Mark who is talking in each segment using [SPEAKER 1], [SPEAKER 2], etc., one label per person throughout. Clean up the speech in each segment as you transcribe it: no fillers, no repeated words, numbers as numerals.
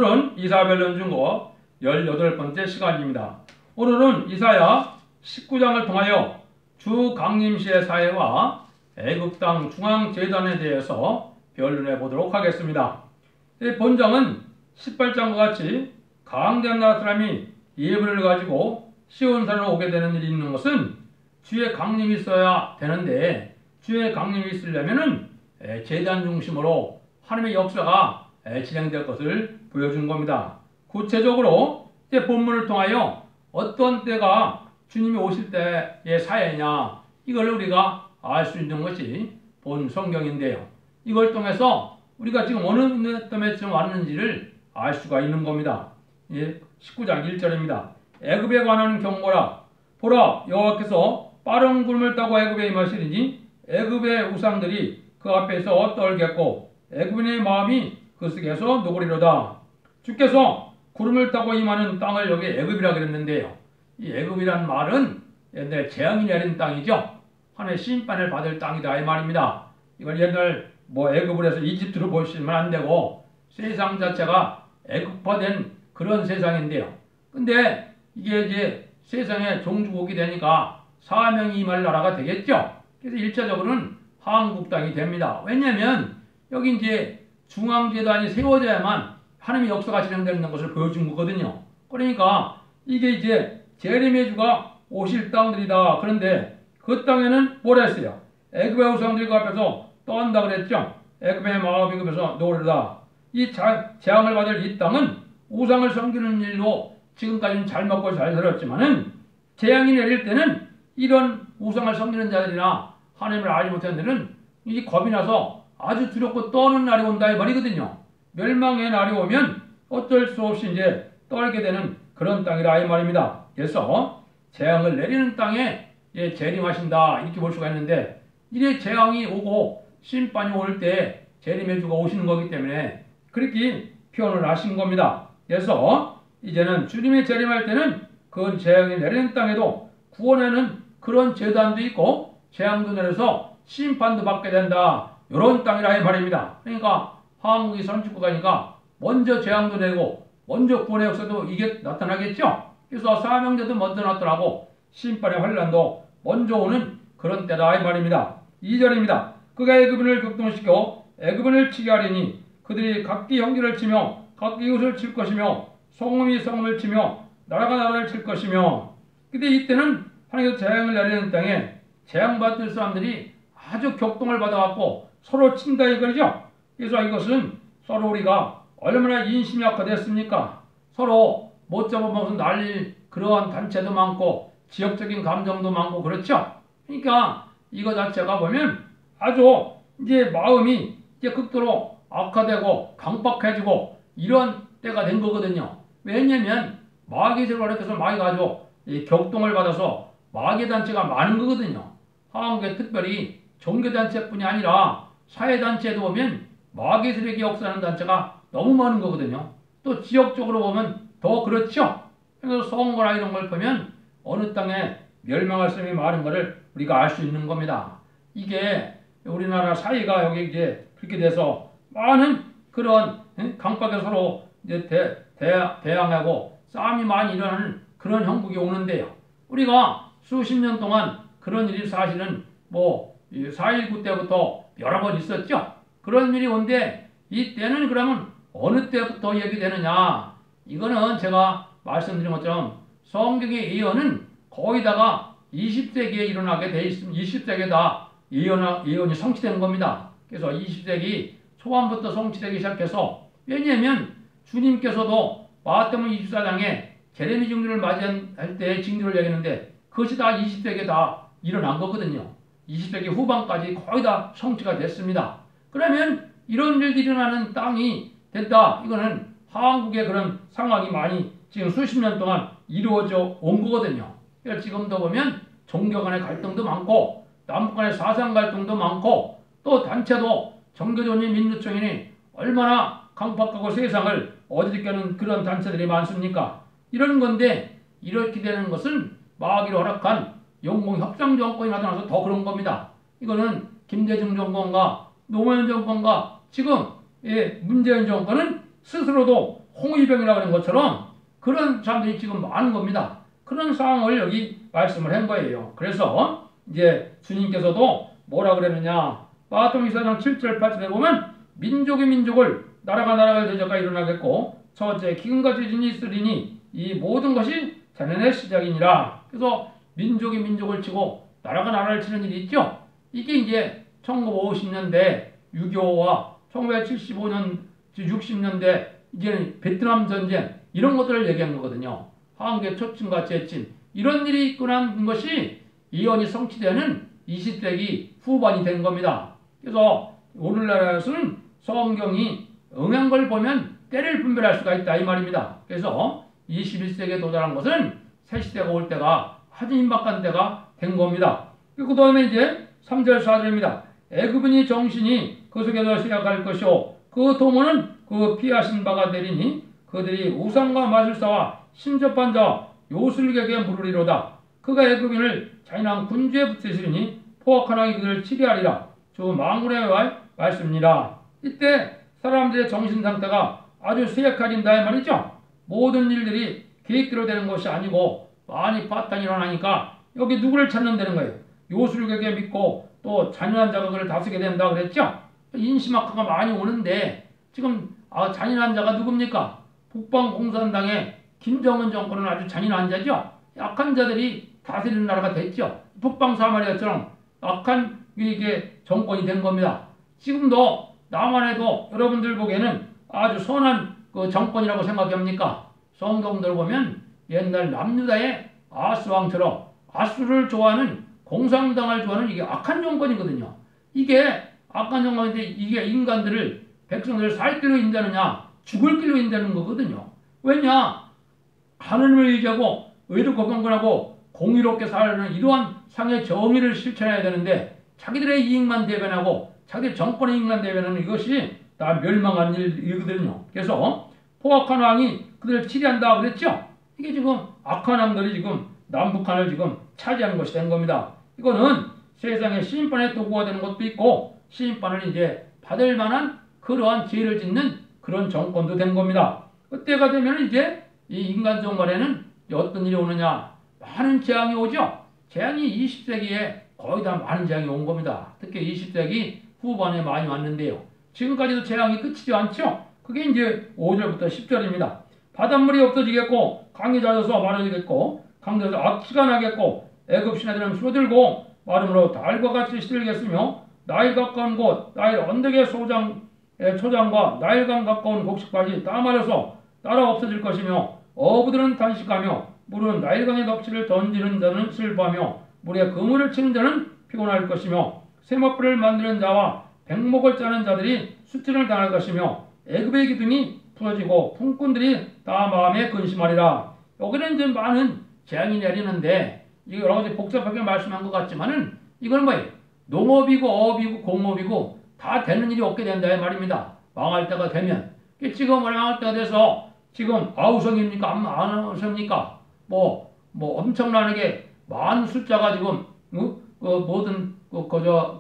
[SPEAKER 1] 오늘은 이사별론 중고 18번째 시간입니다. 오늘은 이사야 19장을 통하여 주 강림시의 사회와 애국 땅 중앙재단에 대해서 변론해 보도록 하겠습니다. 본장은 18장과 같이 강대한 나라 사람이 예물을 가지고 시온산으로 오게 되는 일이 있는 것은 주의 강림이 있어야 되는데, 주의 강림이 있으려면은 재단 중심으로 하나님의 역사가 진행될 것을 보여준 겁니다. 구체적으로 이제 본문을 통하여 어떤 때가 주님이 오실 때의 사회냐, 이걸 우리가 알 수 있는 것이 본 성경인데요. 이걸 통해서 우리가 지금 어느 때문에 지금 왔는지를 알 수가 있는 겁니다. 19장 1절입니다. 애굽에 관한 경고라. 보라, 여호와께서 빠른 구름을 타고 애굽에 임하시리니 애굽의 우상들이 그 앞에서 떨겠고 애굽인의 마음이 그 속에서 녹으리로다. 주께서 구름을 타고 임하는 땅을 여기 애굽이라고 그랬는데요. 이 애굽이란 말은 옛날 재앙이 내린 땅이죠. 하나님의 심판을 받을 땅이다 이 말입니다. 이걸 옛날 애굽을 해서 이집트로 보시면 안 되고 세상 자체가 애굽화된 그런 세상인데요. 근데 이게 이제 세상에 종주국이 되니까 사명이 임할 나라가 되겠죠. 그래서 1차적으로는 한국 땅이 됩니다. 왜냐하면 여기 이제 중앙재단이 세워져야만 하나님의 역사가 진행되는 것을 보여준 거거든요. 그러니까 이게 이제 재림의 주가 오실 땅들이다. 그런데 그 땅에는 뭐라 했어요? 애굽의 우상들이 그 앞에서 떠난다 그랬죠. 애굽의 마음이 그 앞에서 노르다. 이 재앙을 받을 이 땅은 우상을 섬기는 일로 지금까지는 잘 먹고 잘 살았지만은 재앙이 내릴 때는 이런 우상을 섬기는 자들이나 하나님을 알지 못하는 자들은 이 겁이 나서 아주 두렵고 떠는 날이 온다 이 말이거든요. 멸망의 날이 오면 어쩔 수 없이 이제 떨게 되는 그런 땅이라 이 말입니다. 그래서 재앙을 내리는 땅에 재림하신다 이렇게 볼 수가 있는데, 이래 재앙이 오고 심판이 올 때 재림의 주가 오시는 거기 때문에 그렇게 표현을 하신 겁니다. 그래서 이제는 주님이 재림할 때는 그 재앙이 내리는 땅에도 구원하는 그런 재단도 있고 재앙도 내려서 심판도 받게 된다. 이런 땅이라 이 말입니다. 그러니까 한국이 선진국가니까 먼저 재앙도 내고 먼저 구원의 역사도 이게 나타나겠죠. 그래서 사명제도 먼저 나타나고 심판의 환란도 먼저 오는 그런 때다 이 말입니다. 2절입니다. 그가 애굽인을 격동시켜 애굽인을 치게 하리니 그들이 각기 형제를 치며 각기 이웃을 칠 것이며 성읍이 성읍을 치며 나라가 나라를 칠 것이며. 근데 이때는 하나님께서 재앙을 내리는 땅에 재앙받을 사람들이 아주 격동을 받아갖고 서로 친다 이거죠. 그래서 이것은 서로 우리가 얼마나 인심이 악화됐습니까? 서로 못 잡아먹어서 난릴 그러한 단체도 많고 지역적인 감정도 많고 그렇죠. 그러니까 이거 자체가 보면 아주 이제 마음이 이제 극도로 악화되고 강박해지고 이런 때가 된 거거든요. 왜냐면 마귀 세력에서 마귀가 아주 격동을 받아서 마귀 단체가 많은 거거든요. 한국에 특별히 종교단체뿐이 아니라 사회단체도 보면 마귀 세력이 역사하는 단체가 너무 많은 거거든요. 또 지역적으로 보면 더 그렇죠. 그래서 선거나 이런 걸 보면 어느 땅에 멸망할 사람이 많은 것을 우리가 알 수 있는 겁니다. 이게 우리나라 사회가 여기 이제 그렇게 돼서 많은 그런 강박에 서로 이제 대항하고 싸움이 많이 일어나는 그런 형국이 오는데요. 우리가 수십 년 동안 그런 일이 사실은 4.19 때부터 여러 번 있었죠. 그런 일이 온데 이때는 그러면 어느 때부터 얘기되느냐? 이거는 제가 말씀드린 것처럼 성경의 예언은 거의 다가 20세기에 일어나게 돼 있습니다. 20세기에 다 예언이 성취된 겁니다. 그래서 20세기 초반부터 성취되기 시작해서, 왜냐하면 주님께서도 마태복음 24장에 제레미 징조를 맞이할 때 징조를 얘기했는데 그것이 다 20세기에 다 일어난 거거든요. 20세기 후반까지 거의 다 성취가 됐습니다. 그러면 이런 일들이 일어나는 땅이 됐다. 이거는 한국의 그런 상황이 많이 지금 수십 년 동안 이루어져 온 거거든요. 그래서 지금도 보면 종교 간의 갈등도 많고 남북 간의 사상 갈등도 많고 또 단체도 정교조니 민주총연이 얼마나 강박하고 세상을 어지럽게하는 그런 단체들이 많습니까? 이런 건데 이렇게 되는 것은 마귀로 허락한 영공 협상 정권이 나타나서 더 그런 겁니다. 이거는 김대중 정권과 노무현 정권과 지금 문재인 정권은 스스로도 홍위병이라고 하는 것처럼 그런 사람들이 지금 많은 겁니다. 그런 상황을 여기 말씀을 한 거예요. 그래서 이제 주님께서도 뭐라 그랬느냐? 마태복음 24장 7절 8절에 보면 민족이 민족을 나라가 나라를 대적하여 일어나겠고 첫째 기근과 지진이 있으리니 이 모든 것이 자연의 시작이니라. 그래서 민족이 민족을 치고 나라가 나라를 치는 일이 있죠. 이게 이제 1950년대 6.25와 1975년 60년대 이제는 베트남 전쟁 이런 것들을 얘기한 거거든요. 한국의 초침과 재침 이런 일이 있고 난 것이 예언이 성취되는 20세기 후반이 된 겁니다. 그래서 오늘날에서는 성경이 응한 걸 보면 때를 분별할 수가 있다 이 말입니다. 그래서 21세기에 도달한 것은 새 시대가 올 때가 아주 임박한 때가 된 겁니다. 그 다음에 이제 3절 4절입니다. 애굽인이 정신이 그 속에서 시작할 것이요 그 도모는 그 피하신 바가 되리니 그들이 우상과 마술사와 신접한 자 요술객에 물으리로다. 그가 애굽인을 잔인한 군주에 붙이시리니 포악한 왕이 그들을 치리하리라. 주 만군의 여호와의 말씀이니라. 이때 사람들의 정신 상태가 아주 쇠약해진다 말이죠. 모든 일들이 계획대로 되는 것이 아니고 많이 파탄이 일어나니까 여기 누구를 찾는다는 거예요. 요술객에 믿고 또 잔인한 자가 그를 다스리게 된다 그랬죠. 인심학화가 많이 오는데 지금 잔인한 자가 누굽니까? 북방공산당의 김정은 정권은 아주 잔인한 자죠. 약한 자들이 다스리는 나라가 됐죠. 북방 사마리아처럼 악한 이게 정권이 된 겁니다. 지금도 남한에도 여러분들 보기에는 아주 선한 그 정권이라고 생각합니까? 성경들 보면 옛날 남유다의 아스왕처럼 아수를 좋아하는 공산당을 좋아하는 이게 악한 정권이거든요. 이게 악한 정권인데 이게 인간들을 백성들을 살 길로 인다느냐 죽을 길로 인다는 거거든요. 왜냐? 하느님을 의지하고 의롭고 경건하고 공의롭게 사는 이러한 상의 정의를 실천해야 되는데 자기들의 이익만 대변하고 자기들 정권의 이익만 대변하는 이것이 다 멸망한 일이거든요. 그래서 포악한 왕이 그들을 치리한다 그랬죠. 이게 지금 악한 왕들이 지금 남북한을 지금 차지하는 것이 된 겁니다. 이거는 세상에 심판의 도구가 되는 것도 있고 심판을 이제 받을 만한 그러한 죄를 짓는 그런 정권도 된 겁니다. 그때가 되면 이제 이 인간 정말에는 어떤 일이 오느냐? 많은 재앙이 오죠. 재앙이 20세기에 거의 다 많은 재앙이 온 겁니다. 특히 20세기 후반에 많이 왔는데요. 지금까지도 재앙이 끝이지 않죠? 그게 이제 5절부터 10절입니다. 바닷물이 없어지겠고 강이 잦아서 마르겠고 강들에서 악취가 나겠고 애굽 신하들은 줄어들고 마름으로 달과 같이 시들겠으며 나일 가까운 곳 나일 언덕의 초장과 나일강 가까운 곡식밭이 다 마려서 따라 없어질 것이며 어부들은 단식하며 물은 나일강의 넋이를 던지는 자는 슬퍼하며 물에 그물을 치는 자는 피곤할 것이며 세마불을 만드는 자와 백목을 짜는 자들이 수치를 당할 것이며 애굽의 기둥이 부서지고 품꾼들이 다 마음에 근심하리라. 여기는 이제 많은 재앙이 내리는데 이게 여러 가지 복잡하게 말씀한 것 같지만은 이건 뭐예요? 농업이고 어업이고 공업이고 다 되는 일이 없게 된다 이 말입니다. 망할 때가 되면 지금 망할 때가 돼서 지금 아우성입니까? 안 아우성입니까? 뭐 엄청나게 많은 숫자가 지금 모든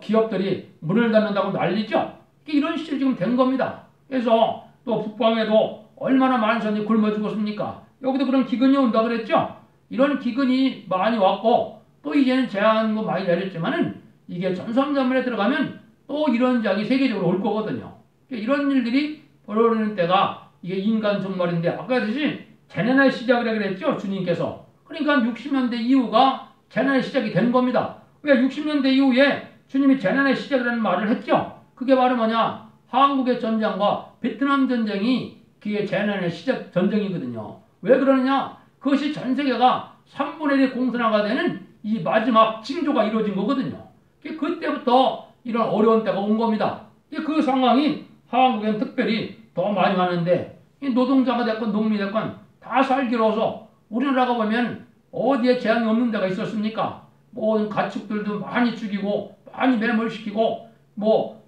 [SPEAKER 1] 기업들이 문을 닫는다고 난리죠. 이런 시절이 지금 된 겁니다. 그래서 또 북방에도 얼마나 많은 사람들이 굶어 죽었습니까? 여기도 그런 기근이 온다 그랬죠. 이런 기근이 많이 왔고 또 이제는 재앙도 많이 내렸지만은 이게 전성전면에 들어가면 또 이런 재앙이 세계적으로 올 거거든요. 이런 일들이 벌어지는 때가 이게 인간 종말인데 아까 했듯이 재난의 시작이라고 그랬죠. 주님께서. 그러니까 60년대 이후가 재난의 시작이 된 겁니다. 왜 60년대 이후에 주님이 재난의 시작이라는 말을 했죠. 그게 바로 뭐냐? 한국의 전쟁과 베트남 전쟁이 그게 재난의 시작 전쟁이거든요. 왜 그러느냐? 그것이 전 세계가 3분의 1의 공산화가 되는 이 마지막 징조가 이루어진 거거든요. 그때부터 이런 어려운 때가 온 겁니다. 그 상황이 한국엔 특별히 더 많이 왔는데 노동자가 됐건 농민이 됐건 다 살기로서 우리나라가 보면 어디에 재앙이 없는 데가 있었습니까? 모든 가축들도 많이 죽이고 많이 매몰시키고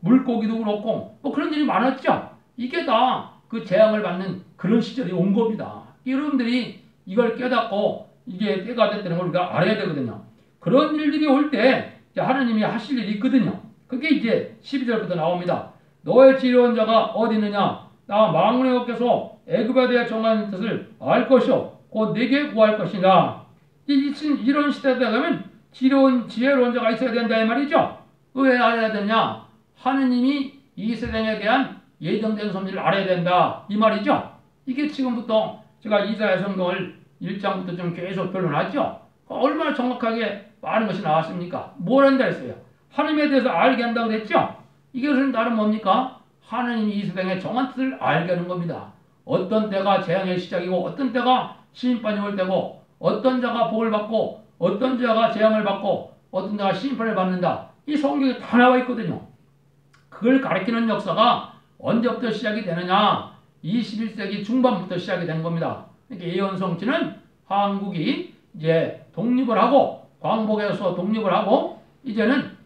[SPEAKER 1] 물고기도 그렇고 그런 일이 많았죠. 이게 다 그 재앙을 받는 그런 시절이 온 겁니다. 여러분들이 이걸 깨닫고 이게 때가 됐다는 걸 우리가 알아야 되거든요. 그런 일들이 올 때 하나님이 하실 일이 있거든요. 그게 이제 12절부터 나옵니다. 너의 지혜로운 자가 어디 있느냐? 나 망군의 어깨서 애굽에 대해 정한 뜻을 알 것이요 곧 내게 구할 것이다. 이런 시대에 가면 지혜로운 자가 있어야 된다 이 말이죠. 왜 알아야 되냐? 하느님이 이 세상에 대한 예정된 섭리를 알아야 된다 이 말이죠. 이게 지금부터 제가 이사야 성경을 1장부터 좀 계속 변론하죠. 얼마나 정확하게 많은 것이 나왔습니까? 뭘 한다 했어요? 하느님에 대해서 알게 한다고 그랬죠. 이것은 다른 뭡니까? 하느님이 이 세상에 정한 뜻을 알게 하는 겁니다. 어떤 때가 재앙의 시작이고 어떤 때가 심판이 올 때고 어떤 자가 복을 받고 어떤 자가 재앙을 받고 어떤 자가 심판을 받는다. 이 성경에 다 나와 있거든요. 그걸 가리키는 역사가 언제부터 시작이 되느냐? 21세기 중반부터 시작이 된 겁니다. 이렇게 예언 성취는 한국이 이제 독립을 하고 광복에서 독립을 하고 이제는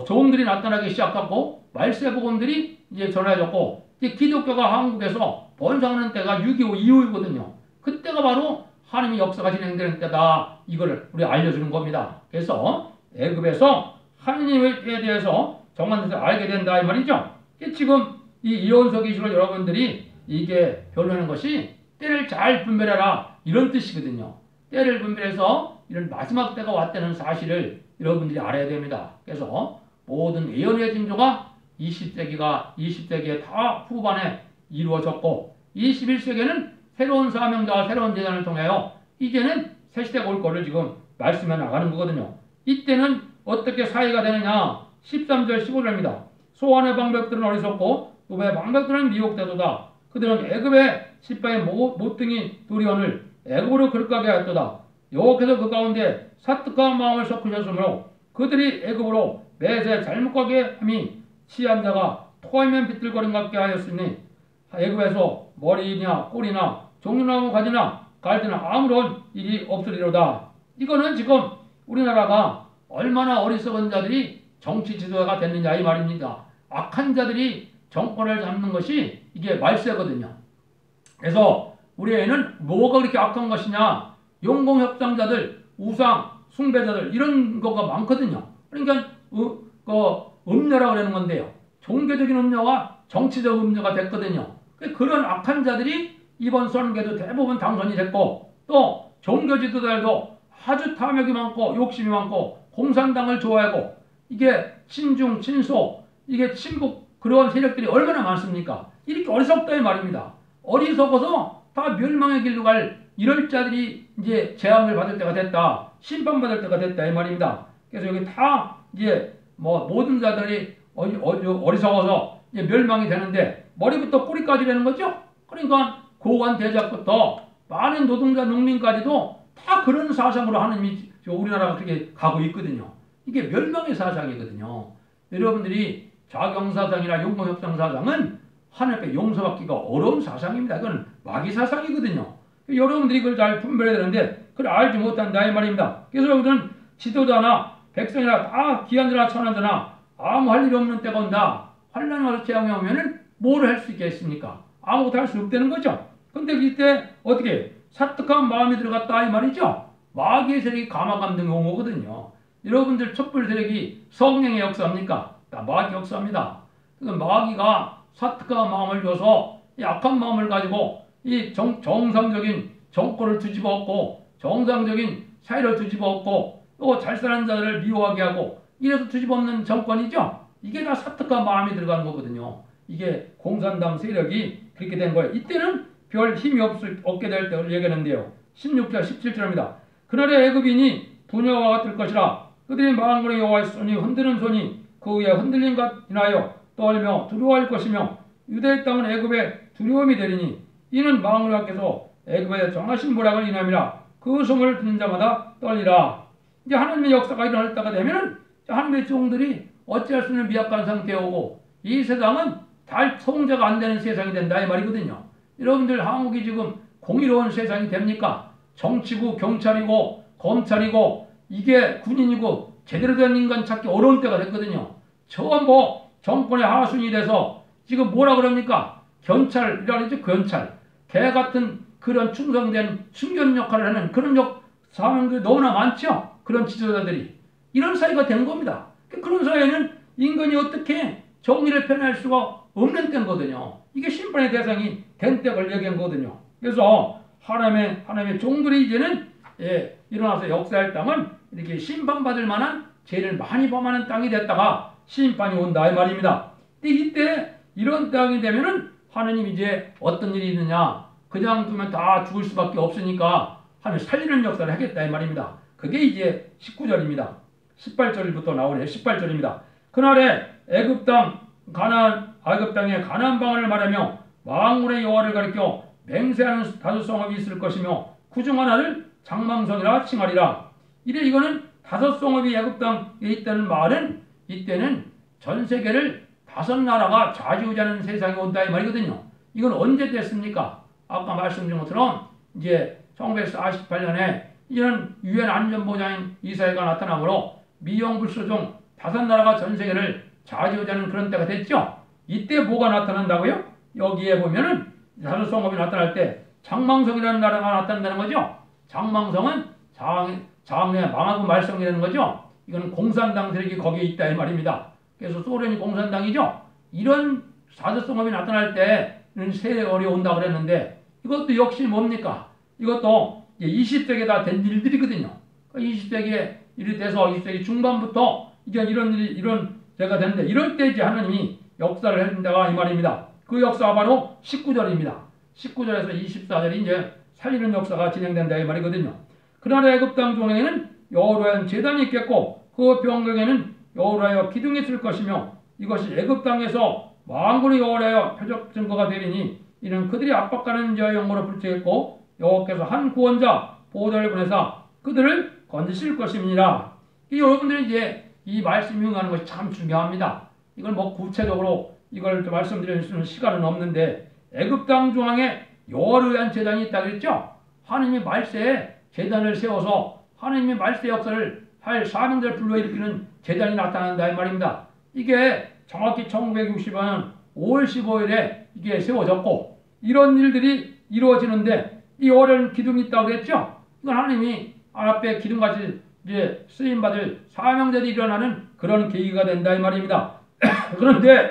[SPEAKER 1] 종들이 나타나기 시작하고 말세 복음들이 이제 전해졌고 이제 기독교가 한국에서 번성하는 때가 6.25 이후이거든요. 그때가 바로 하나님의 역사가 진행되는 때다. 이걸 우리 알려주는 겁니다. 그래서 애굽에서 하나님에 대해서 정한 뜻을 알게 된다 이 말이죠. 지금 이 예언서기식을 여러분들이 이게 변호하는 것이 때를 잘 분별해라 이런 뜻이거든요. 때를 분별해서 이런 마지막 때가 왔다는 사실을 여러분들이 알아야 됩니다. 그래서 모든 예언의 징조가 20세기에 다 후반에 이루어졌고 21세기에는 새로운 사명자와 새로운 재단을 통하여 이제는 새 시대가 올 거를 지금 말씀해 나가는 거거든요. 이때는 어떻게 사회가 되느냐? 13절 15절입니다. 소환의 방백들은 어리석고 노베의 방백들은 미혹되도다. 그들은 애굽의 십바의 모퉁이 두리온을 애굽으로 거룩하게 하였도다. 여호와께서 그 가운데 사특한 마음을 섞으셨으므로 그들이 애굽으로 매세 잘못 가게 함이 치한 자가 토하면 비틀거림 같게 하였으니 애굽에서 머리나 꼬리나 종류나무 가지나 갈대나 아무런 일이 없으리로다. 이거는 지금 우리나라가 얼마나 어리석은 자들이 정치 지도자가 됐느냐 이 말입니다. 악한 자들이 정권을 잡는 것이 이게 말세거든요. 그래서 우리 애는 뭐가 그렇게 악한 것이냐? 용공협상자들, 우상, 숭배자들 이런 거가 많거든요. 그러니까 음녀라고 그러는 건데요. 종교적인 음녀와 정치적 음녀가 됐거든요. 그런 악한 자들이 이번 선거에도 대부분 당선이 됐고 또 종교 지도자들도 아주 탐욕이 많고 욕심이 많고 공산당을 좋아하고 이게 친중, 친소, 이게 친북 그런 세력들이 얼마나 많습니까? 이렇게 어리석다 이 말입니다. 어리석어서 다 멸망의 길로 갈 이럴 자들이 이제 재앙을 받을 때가 됐다. 심판받을 때가 됐다 이 말입니다. 그래서 여기 다 이제 모든 자들이 어리석어서 이제 멸망이 되는데 머리부터 꼬리까지라는 거죠. 그러니까 고관 대작부터 많은 노동자 농민까지도 다 그런 사상으로 하느님이 우리나라가 그렇게 가고 있거든요. 이게 멸망의 사상이거든요. 여러분들이 좌경사상이나 용공협상사상은 하늘 앞에 용서받기가 어려운 사상입니다. 그건 마귀 사상이거든요. 여러분들이 그걸 잘 분별해야 되는데 그걸 알지 못한다 이 말입니다. 그래서 여러분들은 지도자나 백성이나 다 기한자나 천한자나 아무 할 일이 없는 때가 온다. 환난이 와서 재앙이 오면은 뭘 할 수 있겠습니까? 아무것도 할 수 없다는 거죠. 근데 이때 어떻게 사특한 마음이 들어갔다 이 말이죠. 마귀의 세력이 감화감동이 온 거거든요. 여러분들 촛불 세력이 성령의 역사입니까? 다 마귀 역사입니다. 그러니까 마귀가 사특한 마음을 줘서 이 악한 마음을 가지고 이 정상적인 정권을 뒤집어 엎고 정상적인 사회를 뒤집어 엎고 또 잘 사는 자들을 미워하게 하고 이래서 뒤집어 엎는 정권이죠. 이게 다 사특한 마음이 들어가는 거거든요. 이게 공산당 세력이 그렇게 된 거예요. 이때는 별 힘이 없게 될 때를 얘기하는데요. 16절 17절입니다. 그날의 애굽인이 부녀와 같을 것이라 그들이 망군의 여호와의 손이 흔드는 손이 그 위에 흔들린 것 인하여 떨며 두려워할 것이며 유대의 땅은 애굽의 두려움이 되리니 이는 망군께서 애굽에 정하신 보락을 인함이라 그 소문을 듣는 자마다 떨리라. 이제 하나님의 역사가 일어날 때가 되면은 하나님의 종들이 어찌할 수 없는 미약한 상태에 오고 이 세상은 다 통제가 안 되는 세상이 된다 이 말이거든요. 여러분들 한국이 지금 공의로운 세상이 됩니까? 정치고 경찰이고 검찰이고 이게 군인이고 제대로 된 인간 찾기 어려운 때가 됐거든요. 전부 정권의 하순이 돼서 지금 뭐라 그럽니까? 견찰이라든지 견찰 개 같은 그런 충성된 순견 역할을 하는 그런 사람들이 너무나 많죠. 그런 지도자들이 이런 사회가 된 겁니다. 그런 사회는 인간이 어떻게 정의를 펴낼 수가 없는 때거든요. 이게 심판의 대상이 된 때를 얘기한 거거든요. 그래서 하나님의 종들이 이제는 일어나서 역사할 땅은 이렇게 심판받을 만한 죄를 많이 범하는 땅이 됐다가 심판이 온다 이 말입니다. 이때 이런 땅이 되면은 하나님이 이제 어떤 일이 있느냐, 그냥 두면 다 죽을 수밖에 없으니까 하나님 살리는 역사를 하겠다 이 말입니다. 그게 이제 19절입니다. 18절부터 나오네요. 18절입니다. 그날에 애굽 땅의 가나안 방언을 말하며 만군의 여호와를 가리켜 맹세하는 다섯 성읍이 있을 것이며 그중 하나를 장망성이라 칭하리라. 이거는 다섯 성읍이 애굽 땅에 있다는 말은 이때는 전 세계를 다섯 나라가 좌지우지하는 세상이 온다 이 말이거든요. 이건 언제 됐습니까? 아까 말씀드린 것처럼 이제 1948년에 이런 유엔 안전보장인 이사회가 나타나므로 미영불소 중 다섯 나라가 전 세계를 좌지우지하는 그런 때가 됐죠. 이때 뭐가 나타난다고요? 여기에 보면은 다섯 성읍이 나타날 때 장망성이라는 나라가 나타난다는 거죠. 장망성은 장래 망하고 말썽이라는 거죠. 이건 공산당 세력이 거기에 있다 이 말입니다. 그래서 소련이 공산당이죠. 이런 다섯 성읍이 나타날 때는 세월이 온다 그랬는데 이것도 역시 뭡니까? 이것도 20세기에 된 일들이거든요. 20세기에 일이 돼서 20세기 중반부터 이제 이런 때가 됐는데 이럴 때 이제 하나님이 역사를 해준다가 이 말입니다. 그 역사가 바로 19절입니다. 19절에서 24절이 이제 살리는 역사가 진행된다 이 말이거든요. 그날의 애굽 땅 중앙에는 여호와의 제단이 있겠고 그 병경에는 여호와의 기둥이 있을 것이며 이것이 애굽 땅에서 만군의 여호와의 표적 증거가 되리니 이는 그들이 압박하는 자의 영으로 불체했고 여호와께서 한 구원자 보호자를 보내사 그들을 건지실 것입니다. 여러분들이 이제 이 말씀 이용하는 것이 참 중요합니다. 이걸 뭐 구체적으로 이걸 말씀드릴 수 있는 시간은 없는데 애굽 땅 중앙에 여호와를 위한 제단이 있다 그랬죠. 하나님이 말세에 제단을 세워서 하나님이 말세 역사를 할 사명자를 불러일으키는 제단이 나타난다 이 말입니다. 이게 정확히 1965년 5월 15일에 이게 세워졌고 이런 일들이 이루어지는데 이 어려운 기둥이 있다고 그랬죠. 이건 하나님이 앞에 기둥같이 이제 쓰임받을 사명자들이 일어나는 그런 계기가 된다 이 말입니다. 그런데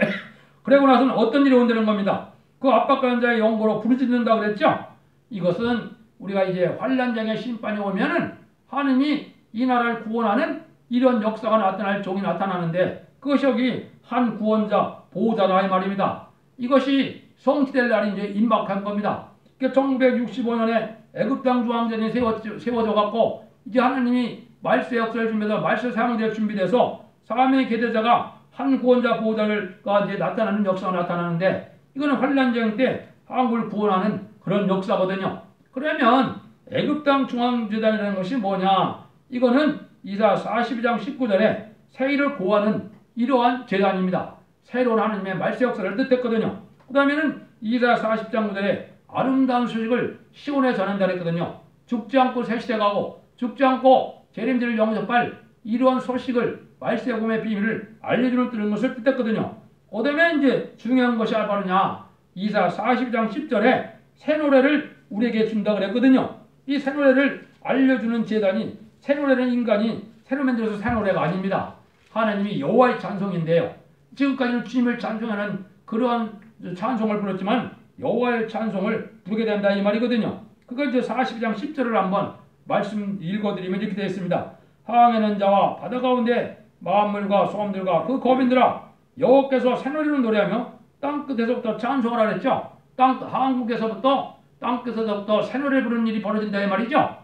[SPEAKER 1] 그러고 나서는 어떤 일이 온다는 겁니다. 그 압박하는 자의 영으로 부르짖는다고 그랬죠. 이것은 우리가 이제 환난장의 심판이 오면은 하나님이 이 나라를 구원하는 이런 역사가 나타날 종이 나타나는데 그것이 여기 한 구원자 보호자라 이 말입니다. 이것이 성취될 날이 이제 임박한 겁니다. 1965년에 애굽 땅 중앙전이 세워져 갖고 이제 하나님이 말세 역사를 준비해서 말세 사명될 준비돼서 사명의 계대자가 한 구원자 보호자가 이제 나타나는 역사가 나타나는데 이거는 환난쟁 때 한국을 구원하는 그런 역사거든요. 그러면 애굽 땅 중앙제단이라는 것이 뭐냐? 이거는 이사 42장 19절에 세일을 고하는 이러한 제단입니다. 새로운 하나님의 말세 역사를 뜻했거든요. 그 다음에는 이사 40장 9절에 아름다운 소식을 시온에 전한다 그랬거든요. 죽지 않고 새 시대 가고 죽지 않고 재림들을 영접할 이러한 소식을 말세 복음의 비밀을 알려주는 뜨는 것을 뜻했거든요. 그 다음에 이제 중요한 것이 바로냐? 이사 40장 10절에 새 노래를 우리에게 준다 그랬거든요. 이 새 노래를 알려주는 제단이 새 노래는 인간이 새로 만들어서 새 노래가 아닙니다. 하나님이 여호와의 찬송인데요. 지금까지는 주님을 찬송하는 그러한 찬송을 불렀지만 여호와의 찬송을 부르게 된다 이 말이거든요. 그걸 이제 40장 10절을 한번 말씀 읽어드리면 이렇게 되어 있습니다. 항해하는 자와 바다 가운데 만물과 소음들과 그 거민들아 여호와께서 새 노래로 노래하며 땅끝에서부터 찬송하라 그랬죠. 한국에서부터 땅끝에서부터 새 노래 부르는 일이 벌어진다 이 말이죠.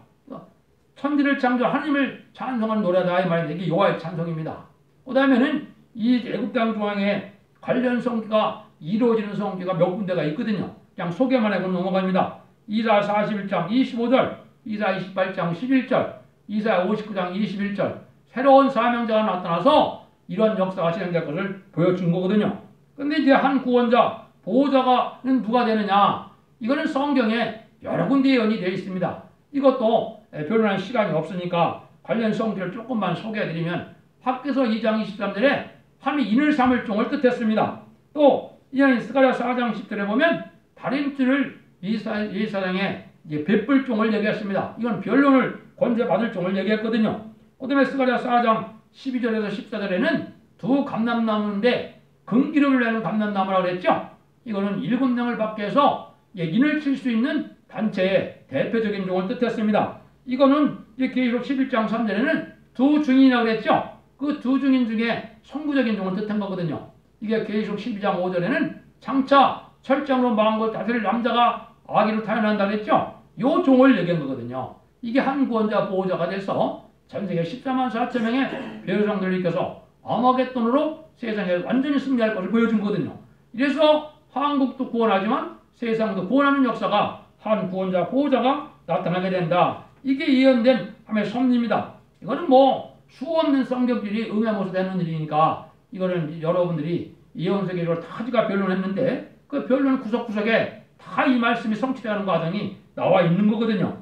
[SPEAKER 1] 천지를 창조 하나님을 찬송하는 노래다 이 말입니다. 이게 여호와의 찬송입니다. 그 다음에는 이 애굽 땅 중앙에 관련 성기가 이루어지는 성기가 몇 군데가 있거든요. 그냥 소개만 하고 넘어갑니다. 이사 41장 25절, 이사 28장 11절, 이사 59장 21절 새로운 사명자가 나타나서 이런 역사가 진행될 것을 보여준 거거든요. 근데 이제 한 구원자, 보호자가는 누가 되느냐? 이거는 성경에 여러 군데 예언이 되어 있습니다. 이것도 별로 시간이 없으니까 관련 성경을 조금만 소개해드리면 학개서 2장 23절에 하나님이 인을 삼을 종을 뜻했습니다. 또 이장 스가랴 4장 10절에 보면 다림줄을 예사장에 베풀 종을 얘기했습니다. 이건 변론을 권세받을 종을 얘기했거든요. 그 다음에 스가랴 4장 12절에서 14절에는 두 감람나무인데 금기름을 내는 감람나무라고 그랬죠. 이거는 7명을 밖에 해서 인을 칠 수 있는 단체의 대표적인 종을 뜻했습니다. 이거는 계시록 11장 3절에는 두 증인이라고 그랬죠. 그 두 증인 중에 선구적인 종을 뜻한 거거든요. 이게 계시록 12장 5절에는 장차 철장으로 만국을 다스릴 남자가 아기로 태어난다고 했죠. 요 종을 얘기한 거거든요. 이게 한 구원자 보호자가 돼서 전 세계 14만 4천 명의 배우상들을 이끌어서 아마겟돈으로 세상에 완전히 승리할 것을 보여준 거거든요. 이래서 한국도 구원하지만 세상도 구원하는 역사가 한 구원자 보호자가 나타나게 된다. 이게 예언된 하나님의 섭리입니다. 이거는 뭐 수없는 성경들이 응해모서 되는 일이니까 이거는 여러분들이 예언서 기록을 다 변론했는데 그 변론 구석구석에 다 이 말씀이 성취되는 과정이 나와 있는 거거든요.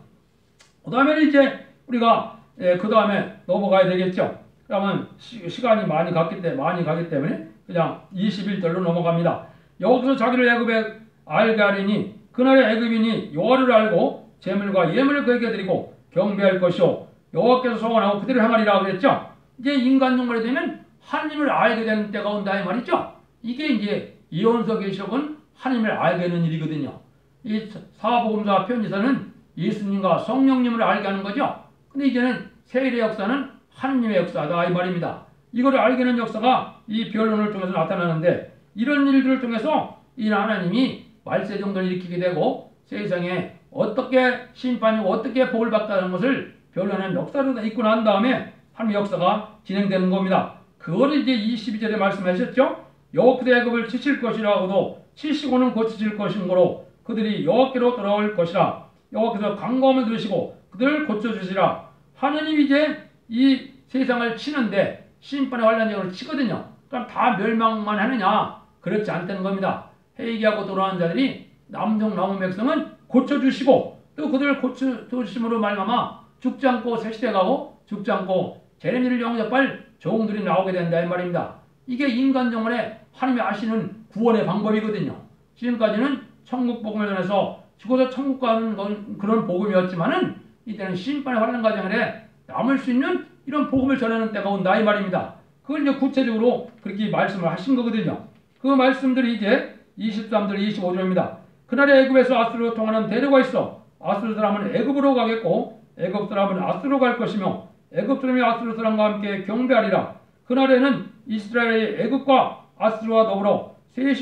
[SPEAKER 1] 그 다음에 이제 우리가 그 다음에 넘어가야 되겠죠. 그러면 시간이 많이 가기 때문에 그냥 21절로 넘어갑니다. 여기서 자기를 애굽에 알게 하리니 그날의 애굽인이 여호와를 알고 제물과 예물을 그에게 드리고 경배할 것이요 여호와께서 소원하고 그들을 행하리라 그랬죠. 이제 인간 종말이 되면 하나님을 알게 되는 때가 온다 이 말이죠. 이게 이제 예언서 계시록은 하나님을 알게 하는 일이거든요. 이 사복음서 편지서는 예수님과 성령님을 알게 하는 거죠. 근데 이제는 세일의 역사는 하나님의 역사다 이 말입니다. 이거를 알게 하는 역사가 이 변론을 통해서 나타나는데 이런 일들을 통해서 이 하나님이 말세종들을 일으키게 되고 세상에 어떻게 심판이고 어떻게 복을 받다는 것을 변론하는 역사로 있고 난 다음에 하나님의 역사가 진행되는 겁니다. 그거를 이제 22절에 말씀하셨죠. 여호와께서 애굽을 치실 것이라고도 치시고는 고치실 것인 거로 그들이 여호와께로 돌아올 것이라. 여호와께서 간구함을 들으시고 그들을 고쳐주시라. 하느님이 이제 이 세상을 치는데 심판의 환란적으로 치거든요. 그럼 다 멸망만 하느냐? 그렇지 않다는 겁니다. 회개하고 돌아온 자들이 남종 남은 백성은 고쳐주시고 또 그들을 고쳐주심으로 말미암아 죽지 않고 새 시대 가고 죽지 않고 제레미를 영접할 종들이 나오게 된다 이 말입니다. 이게 인간 정원에 하나님이 아시는 구원의 방법이거든요. 지금까지는 천국 복음을 전해서 죽어서 천국 가는 그런 복음이었지만은 이때는 심판의 환란 과정에 남을 수 있는 이런 복음을 전하는 때가 온다 이 말입니다. 그걸 이제 구체적으로 그렇게 말씀을 하신 거거든요. 그 말씀들이 이제 23절 25절입니다. 그날에 애굽에서 아수르로 통하는 대로가 있어 아수르 사람은 애굽으로 가겠고 애굽 사람은 아수르로 갈 것이며 애굽 사람이 아수르 사람과 함께 경배하리라. 그날에는 이스라엘의 애굽과 아수르와 더불어 세계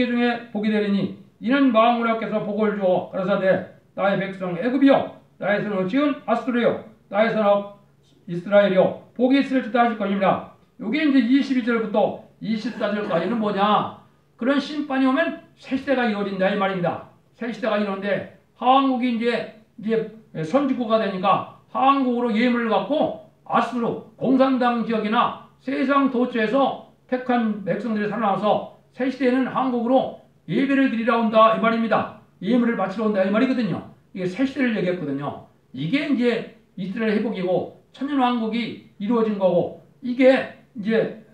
[SPEAKER 1] 중에 복이 되리니 이는 만군의 복을 주어 가라사대 나의 백성 애굽이여 나의 손으로 지은 아수르여 나의 산업 이스라엘이여 복이 있을지다 하실 것입니다. 이게 이제 22절부터 24절까지는 뭐냐? 그런 심판이 오면 새 시대가 이루어진다 이 말입니다. 새 시대가 이루어지는데 한국이 이제 선진국가 되니까 한국으로 예물을 갖고 아수르 공산당 지역이나 세상 도처에서 택한 백성들이 살아나서 새 시대에는 한국으로 예배를 드리러 온다 이 말입니다. 예물을 바치러 온다 이 말이거든요. 이게 새 시대를 얘기했거든요. 이게 이제 이스라엘 회복이고 천년왕국이 이루어진 거고 이게 이제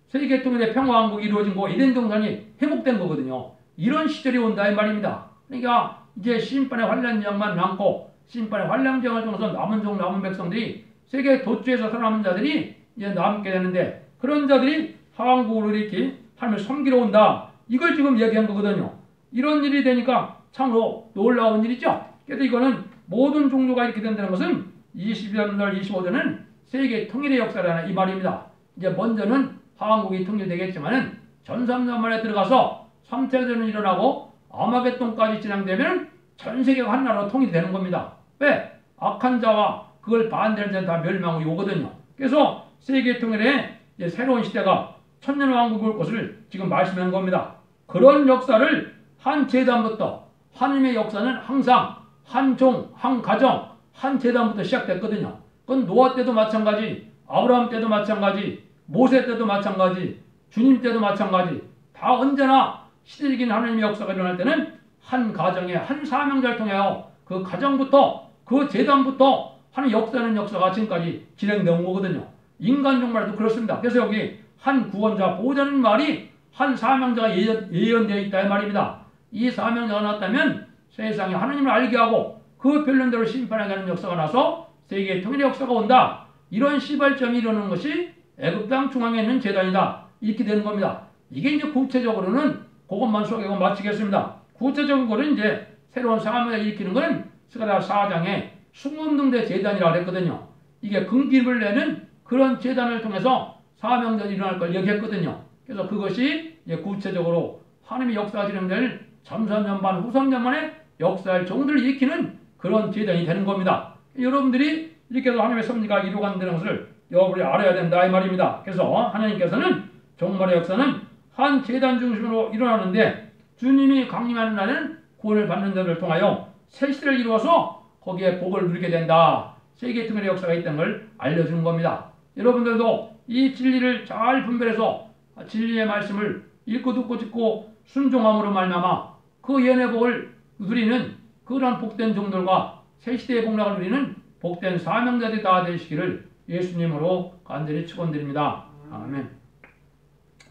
[SPEAKER 1] 세계 통일의 평화왕국이 이루어진 거고 에덴 동산이 회복된 거거든요. 이런 시절이 온다 이 말입니다. 그러니까 이제 심판의 환란장만 남고 심판의 환란장을 통해서 남은 종 남은 백성들이 세계 도처에서 살아남은 자들이 이제 남게 되는데 그런 자들이 한국으로 이렇게 하나님을 섬기러 온다. 이걸 지금 얘기한 거거든요. 이런 일이 되니까 참으로 놀라운 일이죠. 그래서 이거는 모든 종교가 이렇게 된다는 것은 22절 25절은 세계 통일의 역사라는 이 말입니다. 이제 먼저는 한국이 통일되겠지만은 전삼전만에 들어가서 3차전은 일어나고 아마겟돈까지 진행되면 전 세계가 하나로 통일이 되는 겁니다. 왜? 악한 자와 그걸 반대하는 자는 다 멸망이 오거든요. 그래서 세계 통일에 이제 새로운 시대가 천년왕국이 올 것을 지금 말씀한 겁니다. 그런 역사를 한 재단부터 하나님의 역사는 항상 한 종, 한 가정, 한 재단부터 시작됐거든요. 그건 노아 때도 마찬가지, 아브라함 때도 마찬가지, 모세 때도 마찬가지, 주님 때도 마찬가지. 다 언제나 시대적인 하나님의 역사가 일어날 때는 한 가정에 한 사명자를 통하여 그 가정부터 그 재단부터 하는 역사는 역사가 지금까지 진행된 거거든요. 인간 종말도 그렇습니다. 그래서 여기 한 구원자 보호자는 말이 한 사명자가 예언되어 있다 이 말입니다. 이 사명자가 나왔다면 세상에 하나님을 알게 하고 그 변론대로 심판하게 하는 역사가 나서 세계의 통일의 역사가 온다. 이런 시발점이 이루는 것이 애굽 땅 중앙에 있는 제단이다. 이렇게 되는 겁니다. 이게 이제 구체적으로는 그것만 소개하고 마치겠습니다. 구체적인 거는 이제 새로운 사명을 일으키는 것은 스가랴 4장에 숭문등대 제단이라고 했거든요. 이게 긍기를 내는 그런 제단을 통해서 사명전이 일어날 걸 얘기했거든요. 그래서 그것이 이제 구체적으로 하나님의 역사가 진행될 잠수함연반 후삼년만에 역사할 종들을 일으키는 그런 제단이 되는 겁니다. 여러분들이 이렇게 해서 하나님의 섭리가 이루어간다는 것을 여러분이 알아야 된다 이 말입니다. 그래서 하나님께서는 종말의 역사는 한 제단 중심으로 일어나는데 주님이 강림하는 날은 구원을 받는 자를 통하여 새 시대를 이루어서 거기에 복을 누리게 된다. 세계 특별의 역사가 있다는 걸 알려주는 겁니다. 여러분들도 이 진리를 잘 분별해서 진리의 말씀을 읽고 듣고 듣고 순종함으로 말미암아 그 예언의 복을 누리는 그러한 복된 종들과 새 시대의 복락을 누리는 복된 사명자들이 다 되시기를 예수님으로 간절히 축원드립니다. 아멘.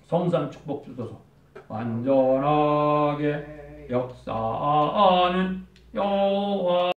[SPEAKER 1] 성삼 축복 주소서. 완전하게 역사하는 여호와